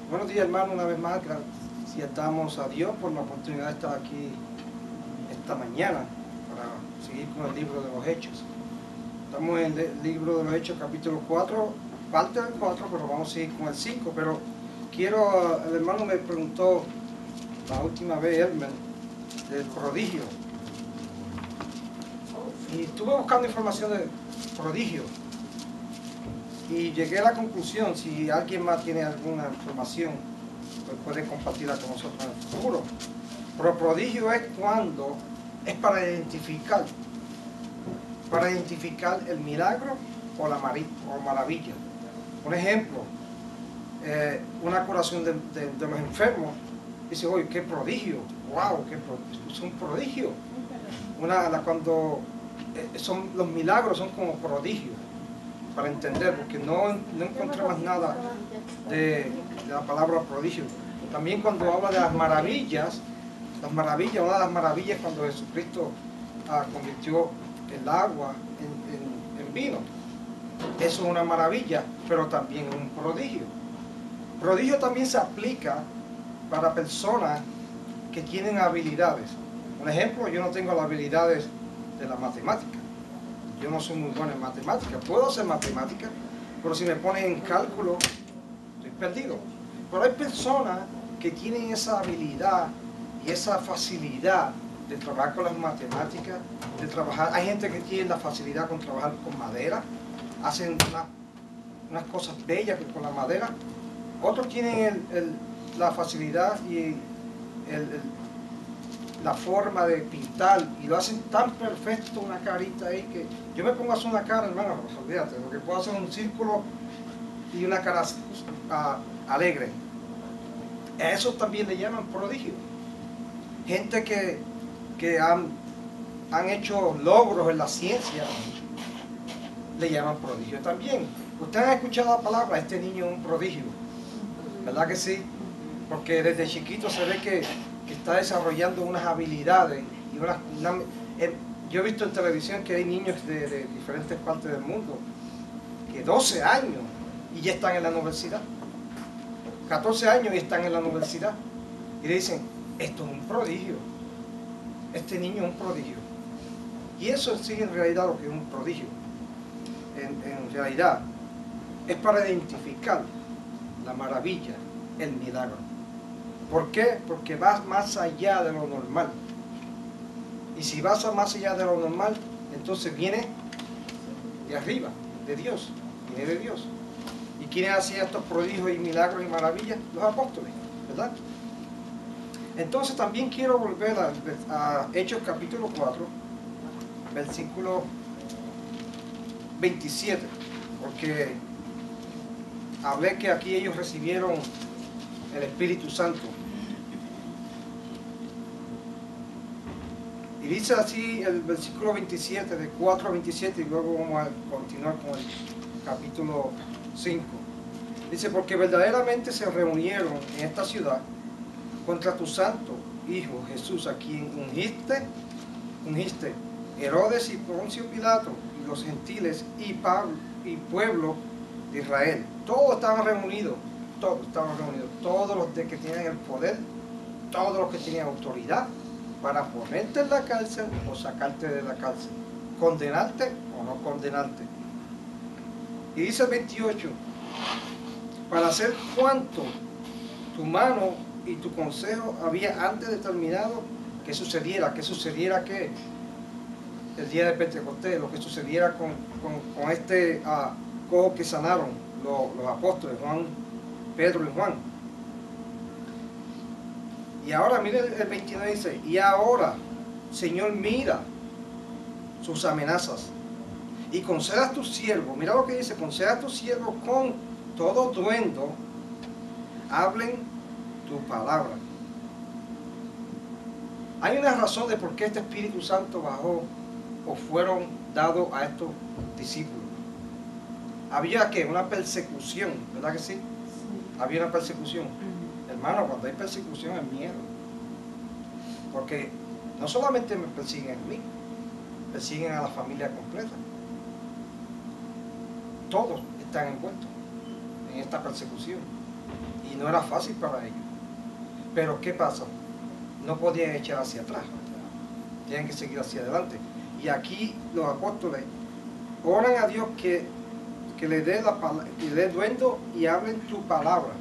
Buenos días, hermano, una vez más. Gracias damos a Dios por la oportunidad de estar aquí esta mañana para seguir con el libro de los Hechos. Estamos en el libro de los Hechos, capítulo 4, parte del 4, pero vamos a seguir con el 5. Pero el hermano me preguntó la última vez, Elmer, del prodigio. Y estuve buscando información del prodigio. Y llegué a la conclusión, si alguien más tiene alguna información, pues puede compartirla con nosotros en el futuro. Pero prodigio es cuando es para identificar el milagro o la maravilla. Por ejemplo, una curación de los enfermos. Dice, oye, qué prodigio, wow, es un prodigio. Cuando son los milagros son como prodigios, para entender, porque no encontré más nada de la palabra prodigio. También cuando habla de las maravillas, una de las maravillas es cuando Jesucristo convirtió el agua en vino. Eso es una maravilla, pero también un prodigio. Prodigio también se aplica para personas que tienen habilidades. Por ejemplo, yo no tengo las habilidades de la matemática. Yo no soy muy bueno en matemáticas. Puedo hacer matemáticas, pero si me ponen en cálculo, estoy perdido. Pero hay personas que tienen esa habilidad y esa facilidad de trabajar con las matemáticas, de trabajar. Hay gente que tiene la facilidad con trabajar con madera, hacen unas cosas bellas con la madera. Otros tienen la facilidad y la forma de pintar y lo hacen tan perfecto, una carita ahí, que yo me pongo a hacer una cara, hermano, olvídate, lo que puedo hacer es un círculo y una cara alegre. A eso también le llaman prodigio. Gente que han hecho logros en la ciencia, le llaman prodigio también. Ustedes han escuchado la palabra, este niño es un prodigio, ¿verdad que sí? Porque desde chiquito se ve que está desarrollando unas habilidades y yo he visto en televisión que hay niños de diferentes partes del mundo que 12 años y ya están en la universidad, 14 años y están en la universidad, y le dicen, esto es un prodigio, este niño es un prodigio. Y eso sí, en realidad, lo que es un prodigio en realidad es para identificar la maravilla, el milagro. ¿Por qué? Porque vas más allá de lo normal. Y si vas más allá de lo normal, entonces viene de arriba, de Dios, viene de Dios. ¿Y quiénes hacían estos prodigios y milagros y maravillas? Los apóstoles, ¿verdad? Entonces también quiero volver a Hechos capítulo 4, versículo 27, porque hablé que aquí ellos recibieron el Espíritu Santo. Y dice así el versículo 27, de 4 a 27, y luego vamos a continuar con el capítulo 5. Dice, porque verdaderamente se reunieron en esta ciudad contra tu santo Hijo Jesús, a quien ungiste Herodes y Poncio Pilato, y los gentiles y pueblo de Israel. Todos estaban reunidos, todos los que tenían el poder, todos los que tenían autoridad, para ponerte en la cárcel o sacarte de la cárcel, condenarte o no condenarte. Y dice el 28, para hacer cuanto tu mano y tu consejo había antes determinado que sucediera que el día de Pentecostés, lo que sucediera con este cojo que sanaron los apóstoles, Juan, Pedro y Juan. Y ahora, mire el 29 dice, y ahora, Señor, mira sus amenazas y conceda a tus siervos, mira lo que dice, conceda a tus siervos con todo duendo, hablen tu palabra. Hay una razón de por qué este Espíritu Santo bajó o fueron dados a estos discípulos. Había que una persecución, ¿verdad que sí? Sí. Había una persecución. Hermano, cuando hay persecución es miedo. Porque no solamente me persiguen a mí, persiguen a la familia completa. Todos están envueltos en esta persecución. Y no era fácil para ellos. Pero ¿qué pasa? No podían echar hacia atrás. Tenían que seguir hacia adelante. Y aquí los apóstoles oran a Dios que le dé duendo y hablen tu palabra.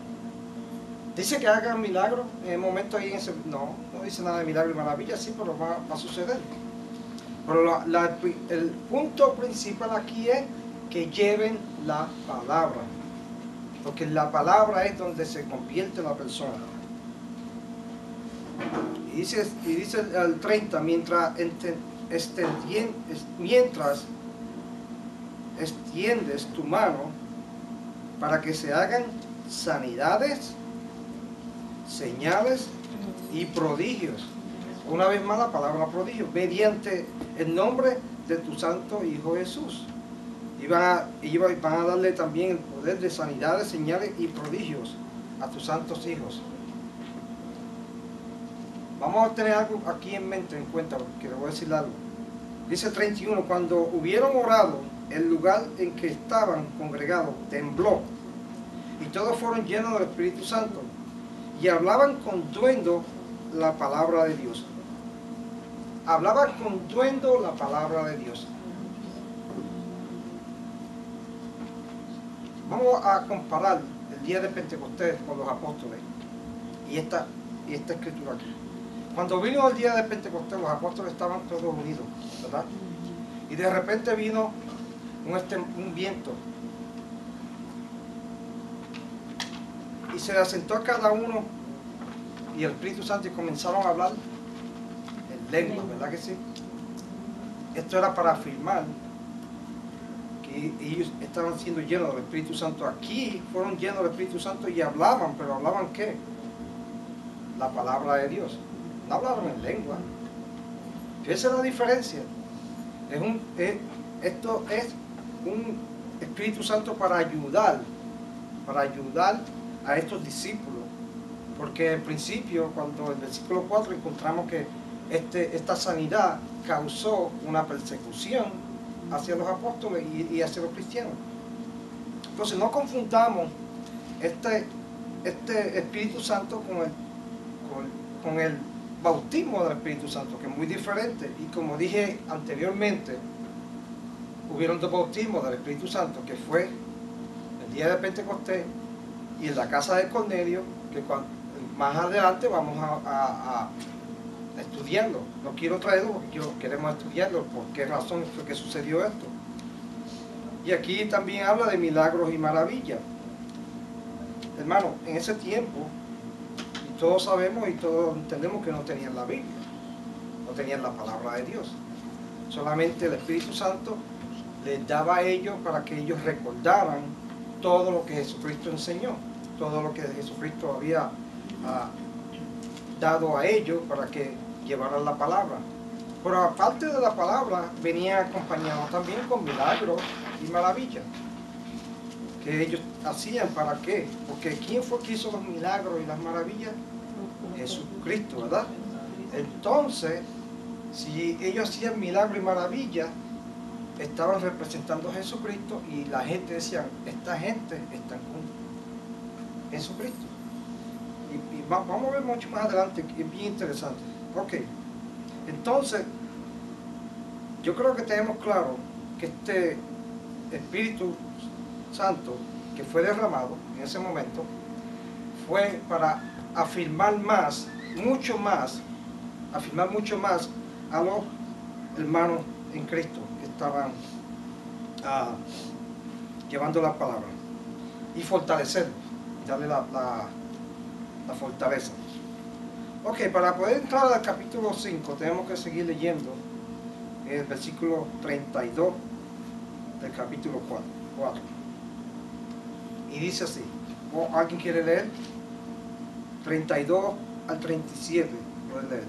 Dice que hagan milagros en el momento ahí no dice nada de milagro y maravilla, sí, pero va a suceder. Pero el punto principal aquí es que lleven la palabra, porque la palabra es donde se convierte la persona. Y dice el 30, mientras extiendes tu mano para que se hagan sanidades, señales y prodigios. Una vez más la palabra prodigio, mediante el nombre de tu santo Hijo Jesús. Y van a darle también el poder de sanidades, señales y prodigios a tus santos hijos. Vamos a tener algo aquí en mente, en cuenta, porque le voy a decir algo. Dice 31, cuando hubieron orado, el lugar en que estaban congregados tembló, y todos fueron llenos del Espíritu Santo, y hablaban con duendo la palabra de Dios. Hablaban con duendo la palabra de Dios. Vamos a comparar el día de Pentecostés con los apóstoles y esta escritura aquí. Cuando vino el día de Pentecostés, los apóstoles estaban todos unidos, ¿verdad? Y de repente vino un viento y se le asentó a cada uno y el Espíritu Santo y comenzaron a hablar en lengua, ¿verdad que sí? Esto era para afirmar que ellos estaban siendo llenos del Espíritu Santo. Aquí fueron llenos del Espíritu Santo y hablaban, pero ¿hablaban qué? La palabra de Dios. No hablaron en lengua. Esa es la diferencia. Esto es un Espíritu Santo para ayudar a estos discípulos. Porque al principio, cuando en el versículo 4 encontramos que esta sanidad causó una persecución hacia los apóstoles y hacia los cristianos. Entonces no confundamos este Espíritu Santo con el bautismo del Espíritu Santo, que es muy diferente. Y como dije anteriormente, hubieron dos bautismos del Espíritu Santo, que fue el día de Pentecostés y en la casa de Cornelio, que más adelante vamos a estudiarlo. No quiero traerlo porque queremos estudiarlo, por qué razón fue que sucedió esto. Y aquí también habla de milagros y maravillas. Hermano, en ese tiempo, y todos sabemos y todos entendemos que no tenían la Biblia, no tenían la palabra de Dios. Solamente el Espíritu Santo les daba a ellos para que ellos recordaran todo lo que Jesucristo enseñó, todo lo que Jesucristo había dado a ellos para que llevaran la palabra. Pero aparte de la palabra, venía acompañado también con milagros y maravillas que ellos hacían. ¿Para qué? Porque ¿quién fue que hizo los milagros y las maravillas? Jesucristo, ¿verdad? Entonces, si ellos hacían milagros y maravillas, estaban representando a Jesucristo, y la gente decía, esta gente está con Jesucristo. Y vamos a ver mucho más adelante, que es bien interesante. Ok, entonces, yo creo que tenemos claro que este Espíritu Santo que fue derramado en ese momento fue para afirmar mucho más a los hermanos en Cristo que estaban llevando la palabra, y fortalecerlos, darle la fortaleza. Ok, para poder entrar al capítulo 5 tenemos que seguir leyendo el versículo 32 del capítulo 4. Y dice así, ¿alguien quiere leer? 32 al 37, puede leer.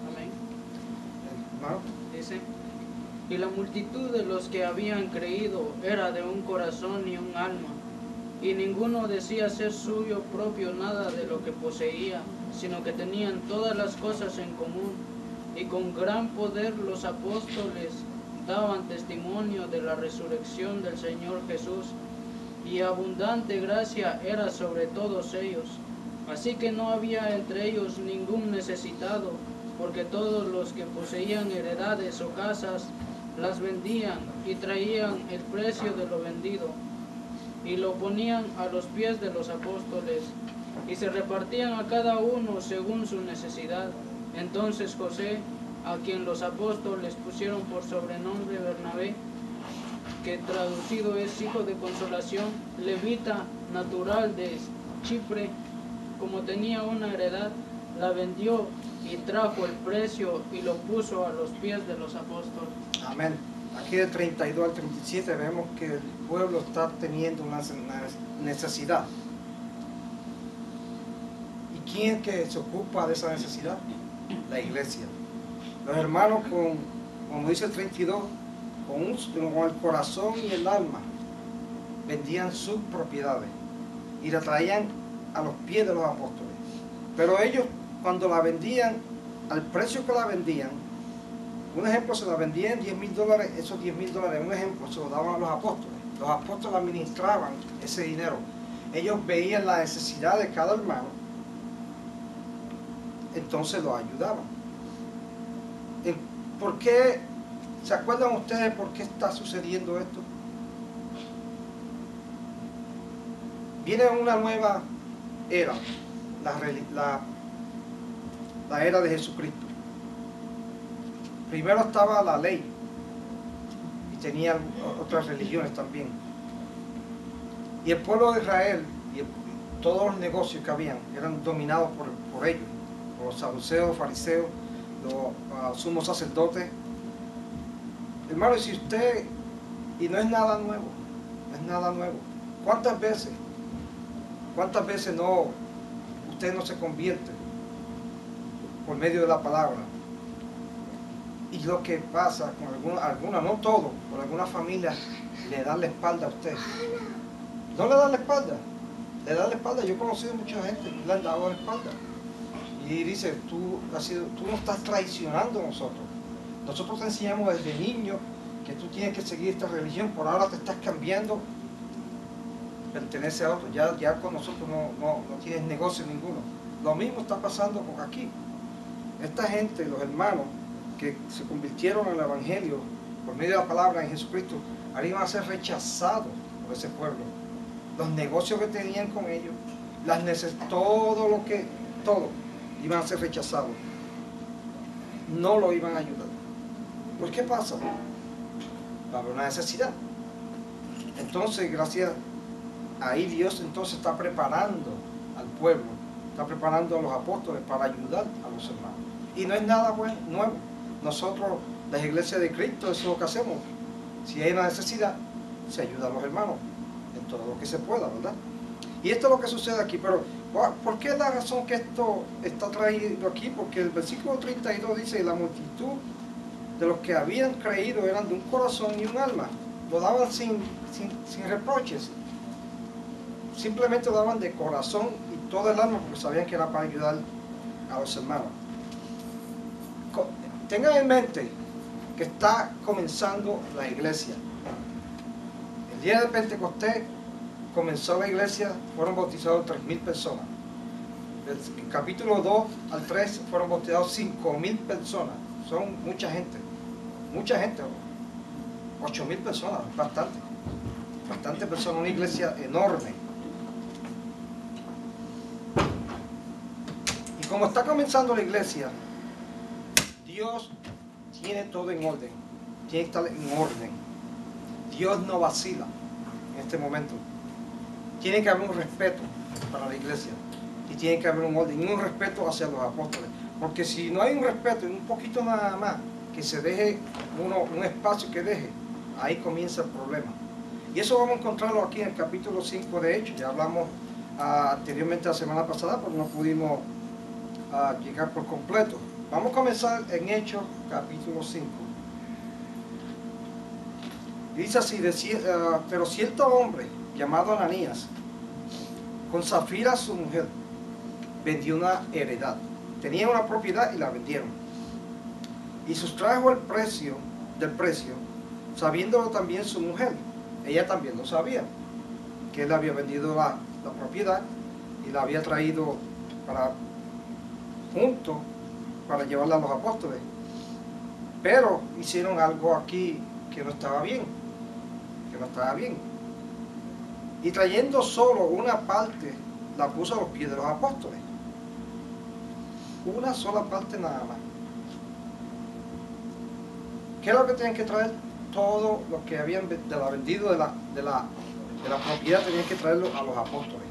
Amén. ¿Hermano? Dice, y la multitud de los que habían creído era de un corazón y un alma, y ninguno decía ser suyo propio nada de lo que poseía, sino que tenían todas las cosas en común, y con gran poder los apóstoles daban testimonio de la resurrección del Señor Jesús, y abundante gracia era sobre todos ellos. Así que no había entre ellos ningún necesitado, porque todos los que poseían heredades o casas las vendían y traían el precio de lo vendido y lo ponían a los pies de los apóstoles y se repartían a cada uno según su necesidad. Entonces José, a quien los apóstoles pusieron por sobrenombre Bernabé, que traducido es hijo de consolación, levita, natural de Chipre, como tenía una heredad, la vendió y trajo el precio y lo puso a los pies de los apóstoles. Amén. Aquí del 32 al 37 vemos que el pueblo está teniendo una necesidad. ¿Y quién es que se ocupa de esa necesidad? La iglesia. Los hermanos, como dice el 32, con el corazón y el alma, vendían sus propiedades y la traían a los pies de los apóstoles. Pero ellos, cuando la vendían, al precio que la vendían, un ejemplo, se la vendían $10,000, esos $10,000, un ejemplo, se lo daban a los apóstoles. Los apóstoles administraban ese dinero. Ellos veían la necesidad de cada hermano, entonces los ayudaban. ¿Por qué? ¿Se acuerdan ustedes por qué está sucediendo esto? Viene una nueva era, la era de Jesucristo. Primero estaba la ley y tenía otras religiones también. Y el pueblo de Israel y todos los negocios que habían eran dominados por ellos, por los saduceos, fariseos, los sumos sacerdotes. Hermano, y si usted, y no es nada nuevo, no es nada nuevo. ¿Cuántas veces usted no se convierte por medio de la palabra? Y lo que pasa con algunas, no todo, con algunas familias le dan la espalda a usted. No le dan la espalda, le dan la espalda. Yo he conocido mucha gente que le han dado la espalda. Y dice, tú no estás traicionando a nosotros. Nosotros te enseñamos desde niño que tú tienes que seguir esta religión, por ahora te estás cambiando, pertenece a otro, ya con nosotros no tienes negocio ninguno. Lo mismo está pasando con aquí. Esta gente, los hermanos que se convirtieron en el Evangelio por medio de la palabra en Jesucristo, ahora iban a ser rechazados por ese pueblo. Los negocios que tenían con ellos, todo iban a ser rechazados. No lo iban a ayudar. ¿Por qué pasa? Va a haber una necesidad. Entonces, gracias, ahí Dios entonces está preparando al pueblo, está preparando a los apóstoles para ayudar a los hermanos. Y no es nada nuevo. Nosotros, las iglesias de Cristo, eso es lo que hacemos. Si hay una necesidad, se ayuda a los hermanos en todo lo que se pueda, ¿verdad? Y esto es lo que sucede aquí. Pero, ¿por qué es la razón que esto está traído aquí? Porque el versículo 32 dice, la multitud de los que habían creído eran de un corazón y un alma. Lo daban sin reproches. Simplemente lo daban de corazón y todo el alma, porque sabían que era para ayudar a los hermanos. Tengan en mente que está comenzando la iglesia. El día de Pentecostés comenzó la iglesia, fueron bautizados 3,000 personas. Del capítulo 2 al 3 fueron bautizados 5,000 personas. Son mucha gente. 8,000 personas, bastante personas, una iglesia enorme. Y como está comenzando la iglesia, Dios tiene todo en orden, tiene que estar en orden. Dios no vacila en este momento. Tiene que haber un respeto para la iglesia y tiene que haber un orden y un respeto hacia los apóstoles. Porque si no hay un respeto, un poquito nada más, que se deje un espacio que deje, ahí comienza el problema. Y eso vamos a encontrarlo aquí en el capítulo 5 de Hechos. Ya hablamos anteriormente la semana pasada, pero no pudimos llegar por completo. Vamos a comenzar en Hechos capítulo 5. Dice así, pero cierto hombre llamado Ananías, con Zafira su mujer, vendió una heredad. Tenía una propiedad y la vendieron. Y sustrajo el precio del precio, sabiéndolo también su mujer. Ella también lo sabía, que él había vendido la propiedad y la había traído junto para llevarla a los apóstoles. Pero hicieron algo aquí que no estaba bien, y trayendo solo una parte la puso a los pies de los apóstoles, una sola parte nada más. ¿Qué es lo que tenían que traer? Todo lo que habían vendido de la propiedad tenían que traerlo a los apóstoles.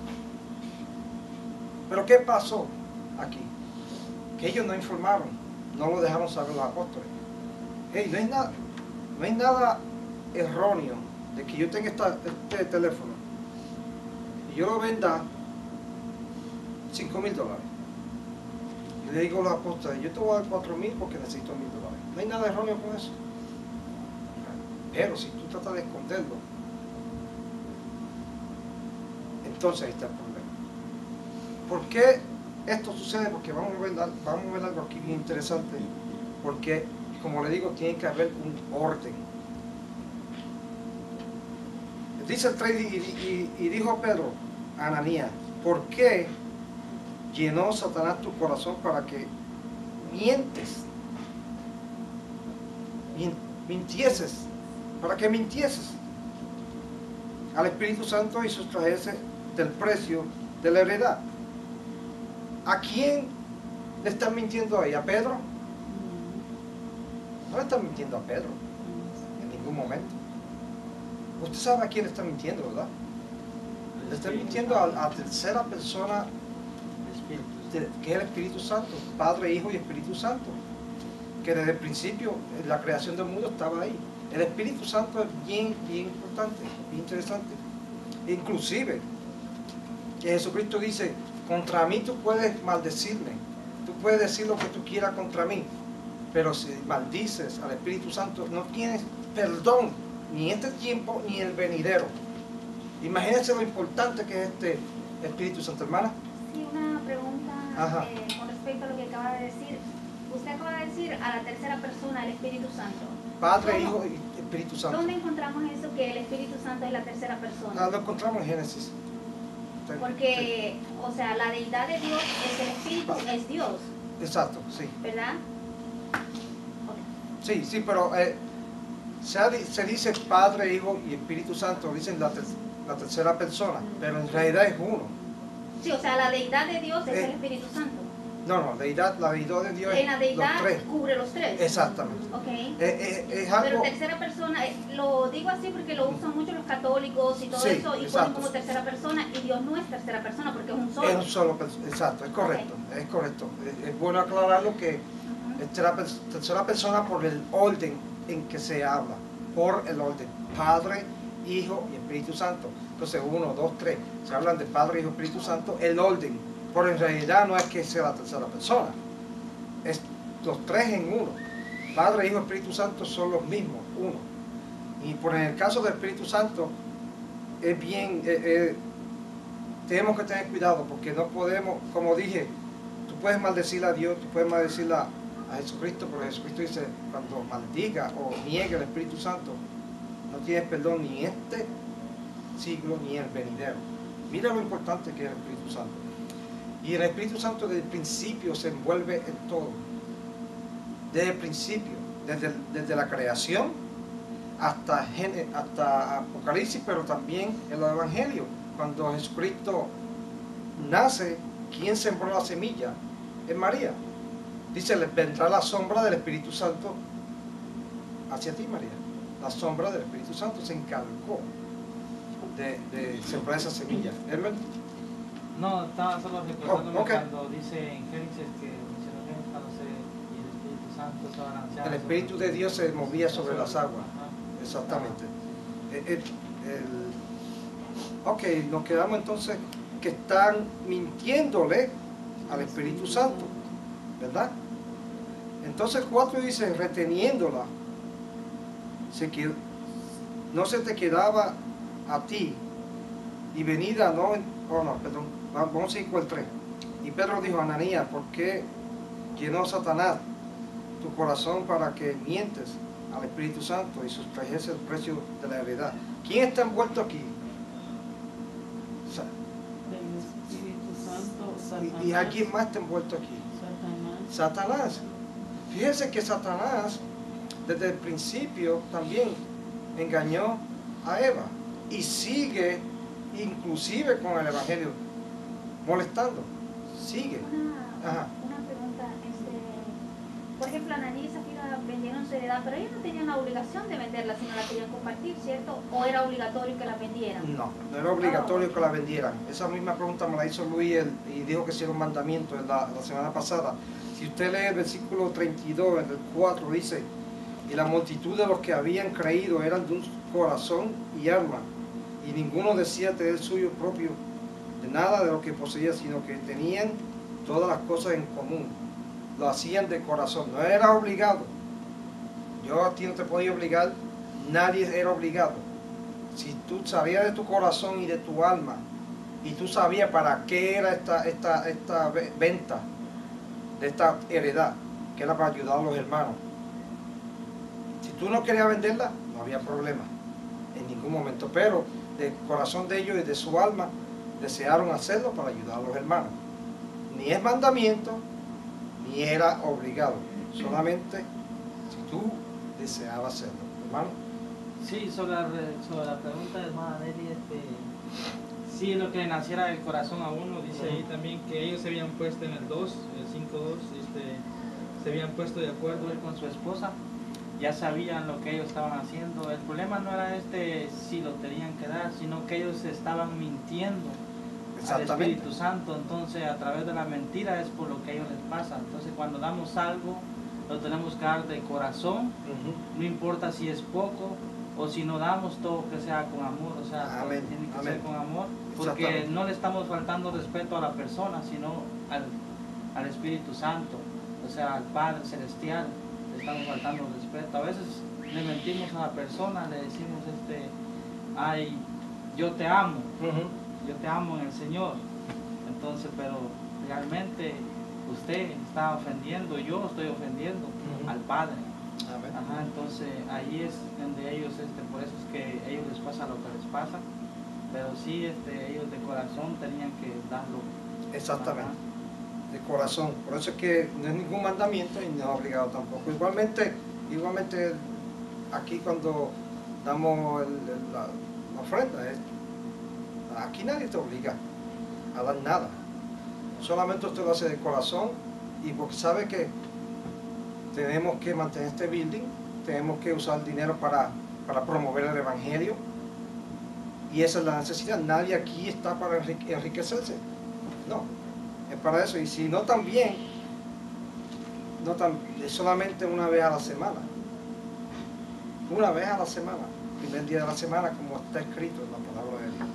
Pero ¿qué pasó aquí? Que ellos no informaron, no lo dejaron saber los apóstoles. Hey, no hay nada erróneo de que yo tenga este teléfono y yo lo venda $5,000. Y le digo a los apóstoles, yo te voy a dar 4,000 porque necesito $1,000. No hay nada erróneo con eso. Pero si tú tratas de esconderlo, entonces ahí está el problema. ¿Por qué esto sucede? Porque vamos a ver algo aquí bien interesante. Porque, como le digo, tiene que haber un orden. Dice el 3, y dijo Pedro a Ananías, ¿por qué llenó Satanás tu corazón para que mintieses? ¿Para que mintieses al Espíritu Santo y sustrajese del precio de la heredad? ¿A quién le están mintiendo ahí? ¿A Pedro? No le están mintiendo a Pedro en ningún momento. Usted sabe a quién le están mintiendo, ¿verdad? Le están mintiendo a tercera persona, que es el Espíritu Santo, Padre, Hijo y Espíritu Santo, que desde el principio, en la creación del mundo, estaba ahí. El Espíritu Santo es bien importante, bien interesante. Inclusive, que Jesucristo dice, contra mí tú puedes maldecirme, tú puedes decir lo que tú quieras contra mí, pero si maldices al Espíritu Santo, no tienes perdón, ni en este tiempo, ni en el venidero. Imagínense lo importante que es este Espíritu Santo, hermana. Sí, una pregunta con respecto a lo que acaba de decir. Usted acaba de decir a la tercera persona, el Espíritu Santo. Padre, Hijo y Espíritu Santo. ¿Dónde encontramos eso, que el Espíritu Santo es la tercera persona? Lo encontramos en Génesis. Porque, o sea, la deidad de Dios es el Espíritu, es Dios. Exacto, sí. ¿Verdad? Okay. Sí, pero se dice Padre, Hijo y Espíritu Santo, dicen la tercera persona, pero en realidad es uno. Sí, o sea, la deidad de Dios es el Espíritu Santo. No, la deidad de Dios en la deidad los tres. Cubre los tres. Exactamente. Okay. Es algo... Pero tercera persona, lo digo así porque lo usan mucho los católicos y todo eso, y ponen como tercera persona, y Dios no es tercera persona porque es un solo. Es un solo, exacto, es correcto, es correcto. Es bueno aclararlo que es tercera persona por el orden en que se habla, por el orden, Padre, Hijo y Espíritu Santo. Entonces 1, 2, 3, se hablan de Padre, Hijo y Espíritu Santo, el orden. Pero en realidad no es que sea la tercera persona, es los tres en uno. Padre, Hijo y Espíritu Santo son los mismos, uno. Y por en el caso del Espíritu Santo, es bien, tenemos que tener cuidado porque no podemos, como dije, tú puedes maldecir a Dios, tú puedes maldecir a Jesucristo, pero Jesucristo dice, cuando maldiga o niegue el Espíritu Santo, no tienes perdón ni en este siglo ni en el venidero. Mira lo importante que es el Espíritu Santo. Y el Espíritu Santo desde el principio se envuelve en todo. Desde el principio, desde la creación hasta Apocalipsis, pero también en los Evangelios. Cuando Jesucristo nace, ¿quién sembró la semilla? Es María. Dice, le vendrá la sombra del Espíritu Santo hacia ti, María. La sombra del Espíritu Santo se encargó de sembrar esa semilla. ¿Verdad? No, estaba solo recordándome okay. Cuando dice en Génesis que y el Espíritu Santo estaba anunciando. El Espíritu de Dios se movía sobre las aguas. Exactamente. Ok, nos quedamos entonces que están mintiéndole al Espíritu Santo, ¿verdad? Entonces 4 dice, reteniéndola, no se te quedaba a ti, y venida vamos a ir con el 3. Y Pedro dijo, Ananías, ¿por qué llenó Satanás tu corazón para que mientes al Espíritu Santo y sustrajese el precio de la heredad? ¿Quién está envuelto aquí? y alguien más está envuelto aquí. Satanás. Fíjense que Satanás desde el principio también engañó a Eva y sigue inclusive con el evangelio molestando. Sigue. Una pregunta, por ejemplo, Ananí y Zafira vendieron su heredad, pero ellos no tenían la obligación de venderla si no la querían compartir, ¿cierto? ¿O era obligatorio que la vendieran? No, no era obligatorio que la vendieran. Esa misma pregunta me la hizo Luis y dijo que si era un mandamiento la semana pasada. Si usted lee el versículo 32, en el 4, dice: y la multitud de los que habían creído eran de un corazón y alma, y ninguno decía tener suyo propio de nada de lo que poseía, sino que tenían todas las cosas en común. Lo hacían de corazón, no era obligado. Yo a ti no te podía obligar, nadie era obligado. Si tú sabías de tu corazón y de tu alma, y tú sabías para qué era esta venta de esta heredad, que era para ayudar a los hermanos, si tú no querías venderla, no había problema en ningún momento, pero del corazón de ellos y de su alma desearon hacerlo para ayudar a los hermanos. Ni es mandamiento, ni era obligado, solamente si tú deseabas hacerlo, hermano. Sí, sobre la pregunta de hermana Nelly, sí, lo que naciera del corazón a uno, dice ahí también que ellos se habían puesto en el 2, el 5.2, se habían puesto de acuerdo él con su esposa, ya sabían lo que ellos estaban haciendo. El problema no era si lo tenían que dar, sino que ellos estaban mintiendo al Espíritu Santo. Entonces, a través de la mentira es por lo que a ellos les pasa. Entonces, cuando damos algo, lo tenemos que dar de corazón, no importa si es poco o si no damos, todo que sea con amor, o sea, todo tiene que ser con amor, porque no le estamos faltando respeto a la persona, sino al Espíritu Santo, o sea, al Padre Celestial, le estamos faltando respeto. A veces le mentimos a la persona, le decimos, ay, yo te amo, yo te amo en el Señor, entonces, pero realmente usted está ofendiendo, yo estoy ofendiendo al Padre. Ajá, entonces ahí es donde ellos, por eso es que a ellos les pasa lo que les pasa, pero sí, ellos de corazón tenían que darlo. Exactamente, de corazón. Por eso es que no es ningún mandamiento y no es obligado tampoco. Igualmente aquí cuando damos la ofrenda, aquí nadie te obliga a dar nada. Solamente usted lo hace de corazón y porque sabe que tenemos que mantener este building, tenemos que usar dinero para promover el evangelio y esa es la necesidad. Nadie aquí está para enriquecerse, no, es para eso. Y si no, también es solamente una vez a la semana, primer día de la semana, como está escrito en la palabra de Dios.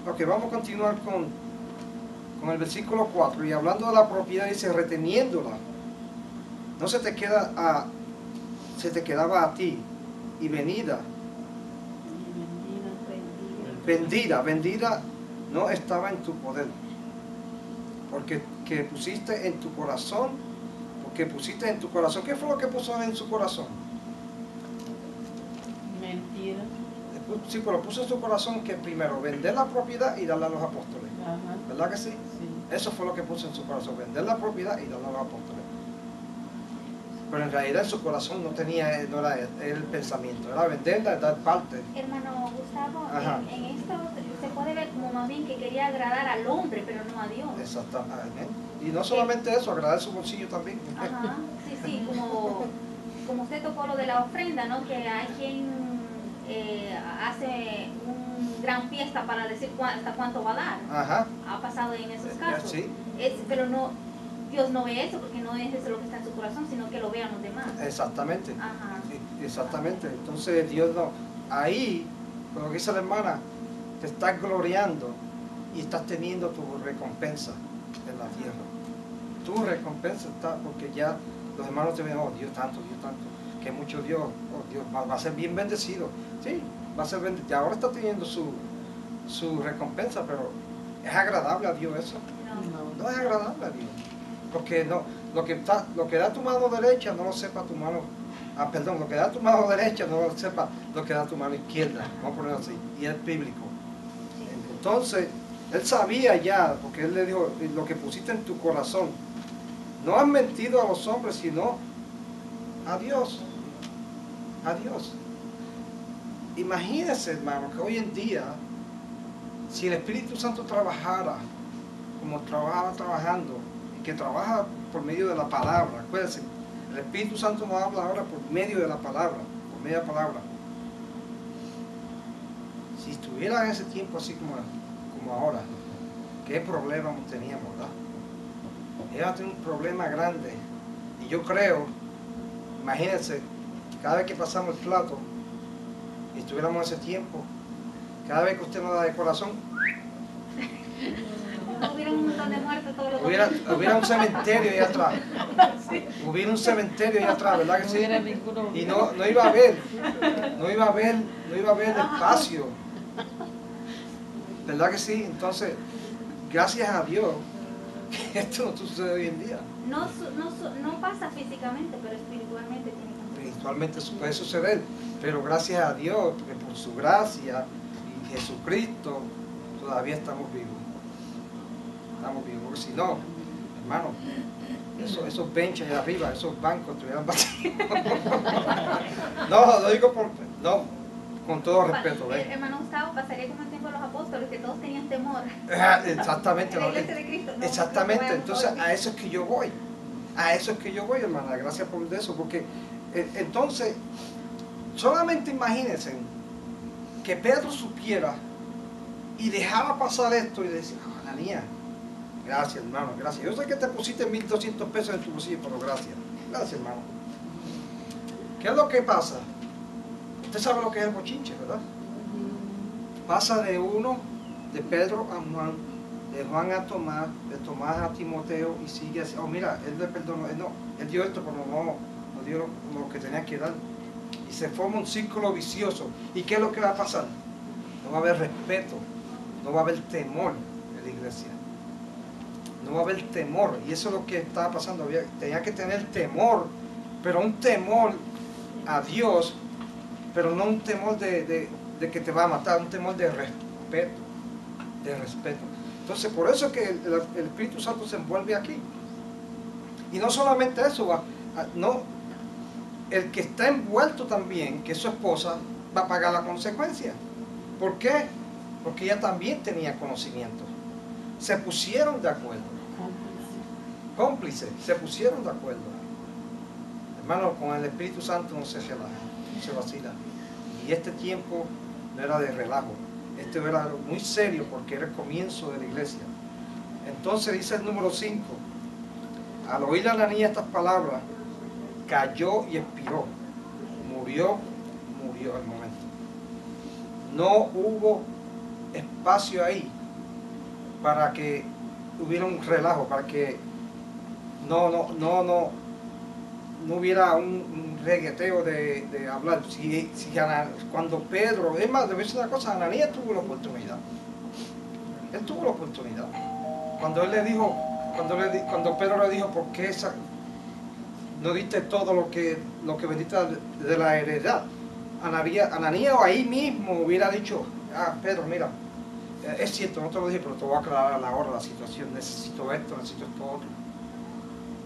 Ok, vamos a continuar con el versículo 4, y hablando de la propiedad dice: reteniéndola, no se te quedaba a ti, y vendida no estaba en tu poder, porque pusiste en tu corazón, ¿qué fue lo que puso en su corazón? Mentira. Sí, pero puso en su corazón que primero vender la propiedad y darla a los apóstoles. ¿Verdad que sí? Sí. Eso fue lo que puso en su corazón, vender la propiedad y darla a los apóstoles. Pero en realidad en su corazón no era el pensamiento, era venderla, dar parte. Hermano Gustavo, en esto se puede ver como más bien que quería agradar al hombre, pero no a Dios. Exactamente. Y no solamente eso, agradar su bolsillo también. Ajá, sí, como usted tocó lo de la ofrenda, ¿no? Que hay quien hace una gran fiesta para decir hasta cuánto va a dar. Ajá. Ha pasado en esos casos. Sí. Pero no, Dios no ve eso, porque no es eso lo que está en su corazón, sino que lo vean los demás. Exactamente. Ajá. Sí, exactamente. Entonces Dios no. Ahí, como dice la hermana, te estás gloriando y estás teniendo tu recompensa en la tierra. Tu recompensa está, porque ya los hermanos te ven: oh, Dios tanto, que mucho Dios, oh, Dios va a ser bien bendecido. Sí, va a ser bendecido. Ahora está teniendo su recompensa, pero ¿es agradable a Dios eso? No es agradable a Dios. Porque no, lo que da tu mano derecha no lo sepa tu mano, lo que da tu mano derecha no lo sepa lo que da tu mano izquierda, vamos a ponerlo así, y es bíblico. Entonces, Él sabía ya, porque él le dijo, lo que pusiste en tu corazón, no has mentido a los hombres, sino a Dios. A Dios. Imagínense, hermano, que hoy en día, si el Espíritu Santo trabajara como trabajaba trabajando, y que trabaja por medio de la palabra, acuérdense, el Espíritu Santo nos habla ahora por medio de la palabra, por medio de la palabra. Si estuviera en ese tiempo así como ahora, ¿qué problema teníamos, verdad? Ella tiene un problema grande. Y yo creo, imagínense, cada vez que pasamos el plato, y estuviéramos en ese tiempo, cada vez que usted nos da de corazón, Hubiera un montón de muertos todos los hubiera un cementerio ahí atrás. Sí. Hubiera un cementerio ahí atrás, ¿verdad que No sí? hubiera ninguno. Y no iba a haber espacio. ¿Verdad que sí? Entonces, gracias a Dios que esto no sucede hoy en día. No pasa físicamente, pero espiritualmente tiene que pasar. Espiritualmente eso puede suceder, pero gracias a Dios, porque por su gracia y Jesucristo todavía estamos vivos. Estamos vivos, porque si no, hermano, esos benches allá arriba, esos bancos estuvieran vacíos. No, lo digo con todo respeto. Hermano Gustavo, pasaría como el tiempo de los apóstoles, que todos tenían temor. Exactamente. En la iglesia de Cristo. No, Exactamente, no entonces vayamos a eso es que yo voy. A eso es que yo voy, hermana. Gracias por eso, porque entonces, solamente imagínense que Pedro supiera y dejara pasar esto y decía, Ananías, gracias, hermano, gracias. Yo sé que te pusiste 1.200 pesos en tu bolsillo, pero gracias. Gracias, hermano. ¿Qué es lo que pasa? Usted sabe lo que es el bochinche, ¿verdad? Pasa de Pedro a Juan, de Juan a Tomás, de Tomás a Timoteo y sigue así. Oh, mira, él le perdonó, él dio esto, pero no dio lo que tenía que dar. Y se forma un círculo vicioso. ¿Y qué es lo que va a pasar? No va a haber respeto, no va a haber temor en la iglesia. No va a haber temor, y eso es lo que estaba pasando. Tenía que tener temor, pero un temor a Dios, pero no un temor de que te va a matar, un temor de respeto. Entonces, por eso es que el Espíritu Santo se envuelve aquí. Y no solamente eso, no, el que está envuelto también, que es su esposa, va a pagar la consecuencia. ¿Por qué? Porque ella también tenía conocimiento. Se pusieron de acuerdo. Cómplices, se pusieron de acuerdo. Hermano, con el Espíritu Santo no se relaja, no se vacila. Y este tiempo no era de relajo. Este era algo muy serio porque era el comienzo de la iglesia. Entonces dice el número 5. Al oír a Ananías estas palabras, cayó y expiró. Murió al momento. No hubo espacio ahí para que hubiera un relajo, para que no hubiera un regueteo de hablar. Cuando Pedro, es más, debe ser una cosa, Ananías tuvo la oportunidad. Él tuvo la oportunidad. Cuando él le dijo, cuando Pedro le dijo, ¿por qué no diste todo lo que vendiste de la heredad? Ananías ahí mismo hubiera dicho, Pedro, mira, es cierto, no te lo dije, pero te voy a aclarar a la hora la situación, necesito esto otro.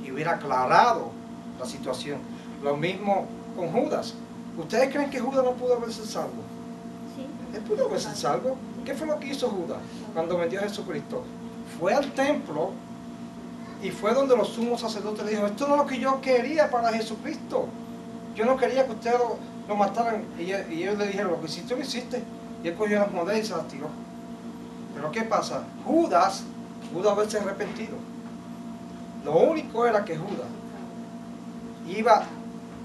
Y hubiera aclarado la situación. Lo mismo con Judas. ¿Ustedes creen que Judas no pudo haberse salvo? Sí. Él pudo haberse salvo. ¿Qué fue lo que hizo Judas cuando vendió a Jesucristo? Fue al templo y fue donde los sumos sacerdotes le dijeron, esto no es lo que yo quería para Jesucristo. Yo no quería que ustedes lo mataran. Y ellos le dijeron, lo que hiciste, lo hiciste. Y él cogió las monedas y se las tiró. Pero ¿qué pasa? Judas pudo haberse arrepentido. Lo único era que Judas iba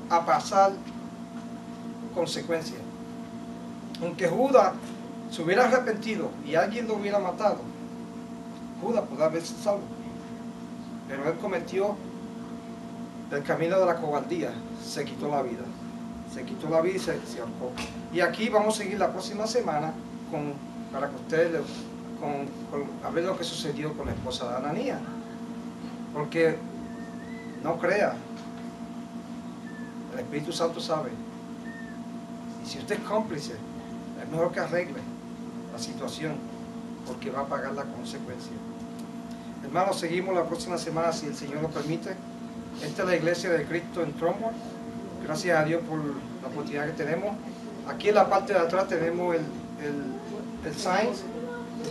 a pasar consecuencias. Aunque Judas se hubiera arrepentido y alguien lo hubiera matado, Judas pudo haberse salvo. Pero él cometió el camino de la cobardía, se quitó la vida. Se quitó la vida y se ahorcó. Y aquí vamos a seguir la próxima semana para que ustedes a ver lo que sucedió con la esposa de Ananías. Porque no crea, el Espíritu Santo sabe. Y si usted es cómplice, es mejor que arregle la situación. porque va a pagar la consecuencia. Hermanos, seguimos la próxima semana si el Señor nos permite. Esta es la iglesia de Cristo en Trumbull. Gracias a Dios por la oportunidad que tenemos. Aquí en la parte de atrás tenemos el signs,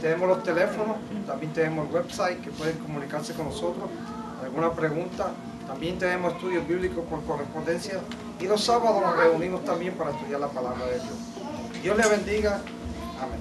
tenemos los teléfonos, también tenemos el website que pueden comunicarse con nosotros. Alguna pregunta. También tenemos estudios bíblicos por correspondencia y los sábados nos reunimos también para estudiar la palabra de Dios. Dios le bendiga. Amén.